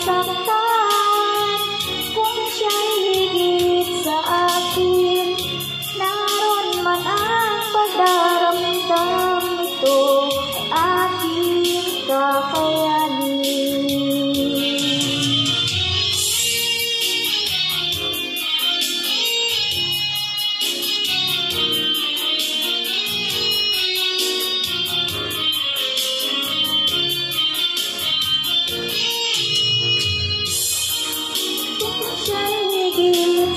nasasaktan. Kung siya'y higit sa akin, naroon man ang pagdaramdam, ito ay aking kakayanin.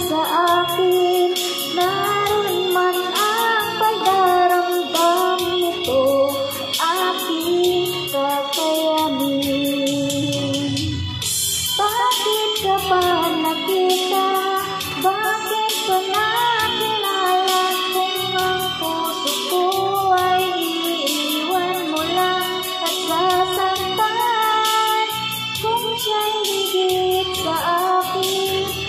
Sa akin, naroon man ang pagdaramdam, nito aking kakayanin. Bakit ka pa nakita? Bakit pa nakilala? Kung ang puso ko ay iiwan mo lang at sasaktan. Kung siya'y higit sa akin,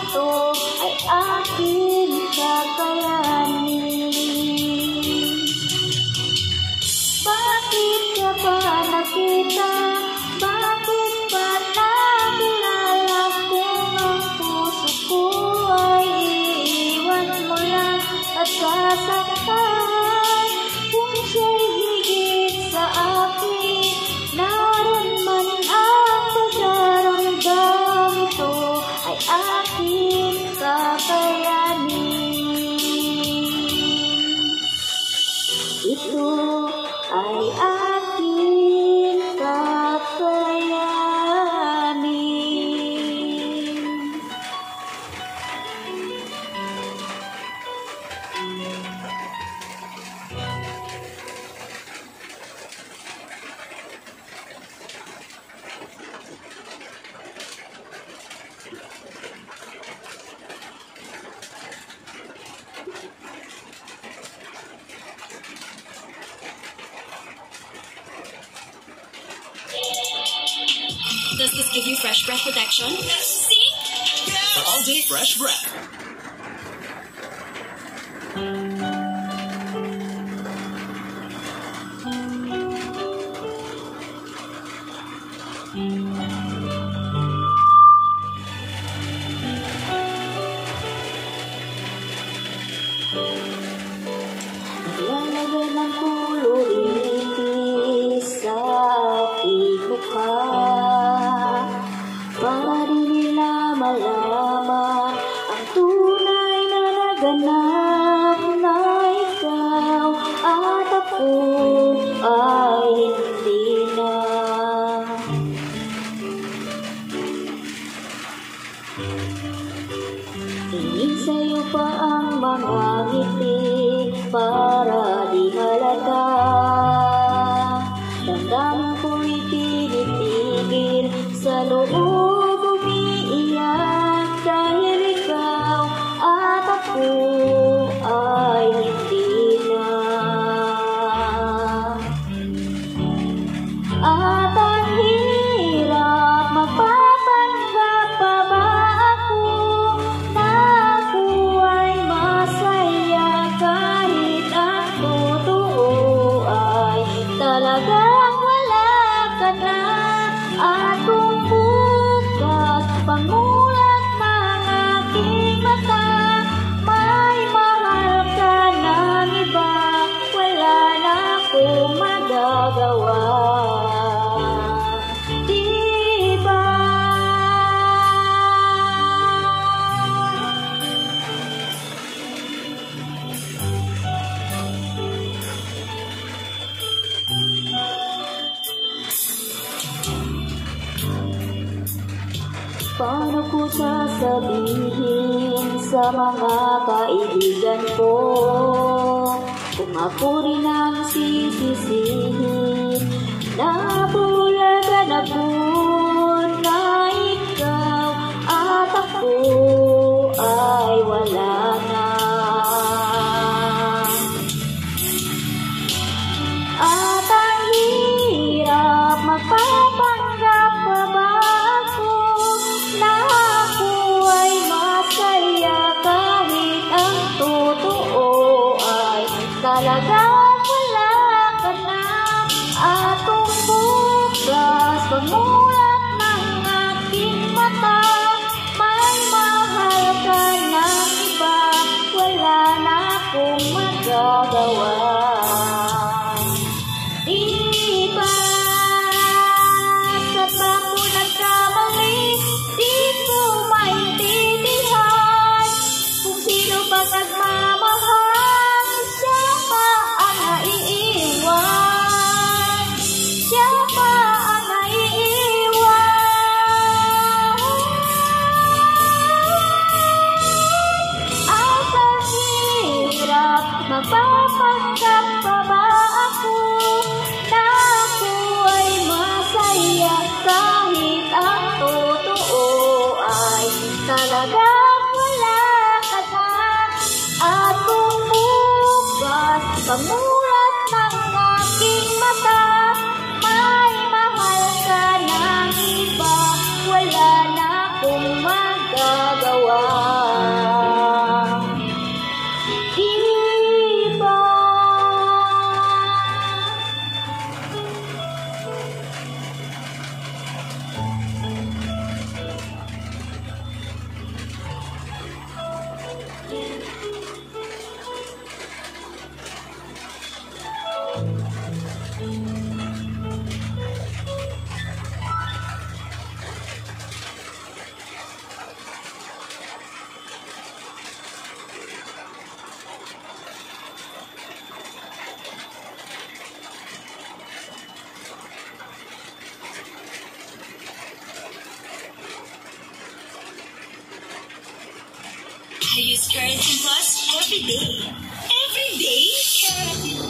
ito ay aking kakayanin. Bakit ka ba nakita? Bakit ba nakilala? Kung ang puso ko ay iiwan mo lang at sasaktan. Kung siya'y higit sa akin, naroon man ang pagdaramdam, ito ay aking kakayanin. Ito ay aking kakayanin. Does this give you fresh breath protection? See? For all day fresh breath. Naglalagay ng kuluritis sa aking mukha, para di nila malaman ang tunay na naganap, na ikaw at ako ay hindi na. Tingin sa'yo pa ang mga ngiti para di halata. Damdamin ko'y tinitigil sa loob, umiiyak dahil ikaw at ako ay hindi na. At ang hirap, magpapanggap pa ba ako na ako ay masaya kahit ang totoo ay talagang wala ka na. At kung bukas pamulat ng aking mata, may mahal ka ng iba, wala na akong magagawa. Diba? Paano ko sasabihin sa mga kaibigan ko kung ako rin ang sisisihin? Nabulagan ako na ikaw at ako ay wala na. At ang hirap, magpapanggap pa ba ako na ako ay masaya kahit ang totoo ay talagang wala ka na. Pamulat ng aking mata, may mahal ka ng iba, wala na akong magagawa. Di ba sa bako nagkamali, di ko maintindihan kung sino ba nagmamahal, siya pa ang naiiwan, siya pa ang naiiwan. Ang hirap, magpapanggap pa ba ako na ako ay masaya kahit ang totoo ay talagang wala ka na? At kung bukas pamulat ng aking mata, may mahal ka ng iba, wala na akong magagawa. Iba. I use Keratin Plus every day. Every day, Keratin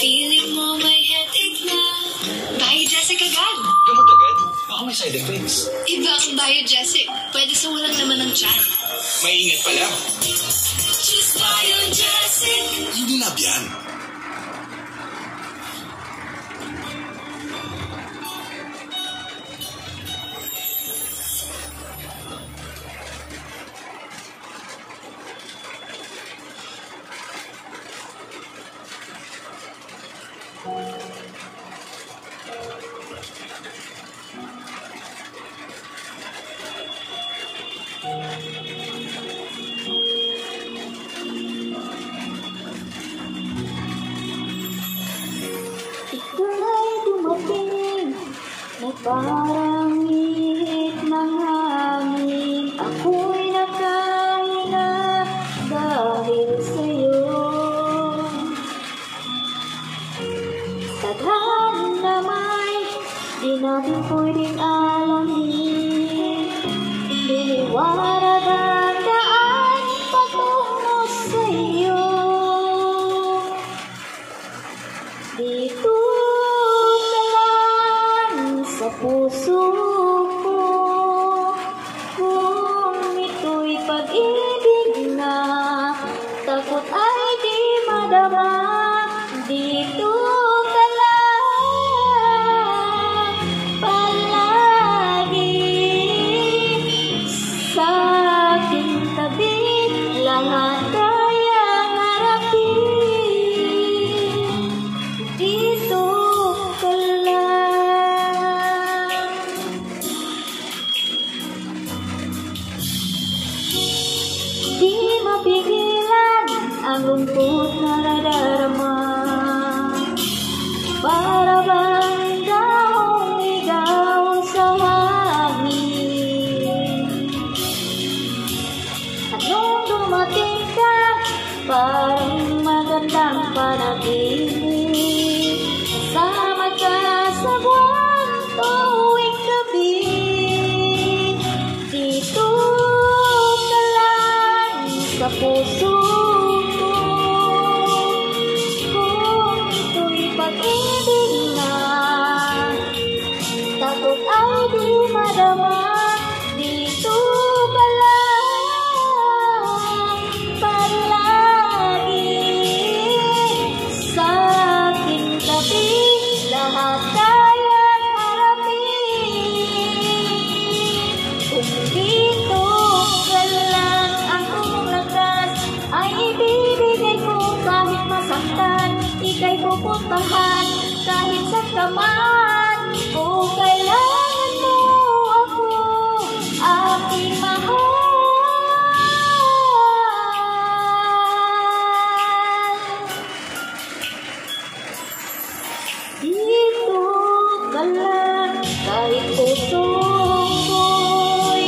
feeling mo may headache na, Biogesic agad. Gamot agad? Baka may side effects. Iba ang Biogesic. Pwede sa walang laman ng tiyan. Maingat pala. Choose Biogesic. Hindi lab yan. Ika'y dumating na parang ihip ng hangin. Ako'y nakahina dahil sa'yo. Tadhana may di natin pwedeng alamin. Liliwanag ang daan patungo sa'yo. Dito ka lang sa puso ko. Kung ito'y pag-ibig na, takot ay di madama. Dito ka lang palagi sa aking tabi. Lahat kayang harapin. Dito ka lang. Di mapigilan ang lungkot na nadarama. Para bang dahong ligaw sa hangin. At nung dumating ka, parang magandang panaginip. Kasama ka sa buwan tuwing gabi. Dito ka lang sa puso ko. Kung ito'y pag-ibig na, takot ay di madama. Dito ka lang palagi sa aking tabi. Lahat kayang harapin. Kung dito ka lang ang iyong lakas, ay ibibigay ko kahit masaktan. Ika'y pupuntahan kahit sa kaman. O kailangan mo ako, aking mahal. Dito ka lang kahit puso ko'y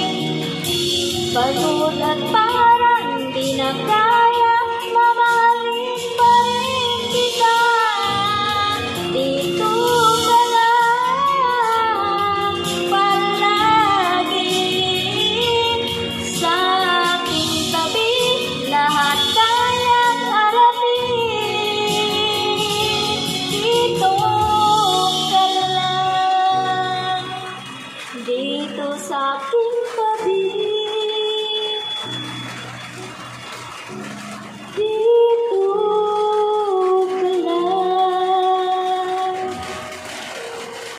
pagod at parang di na kaya. Mamahalin pa rin kita. Dito ka lang palagi sa aking tabi. Lahat kayang harapin. Dito ka lang, dito sa aking tabi.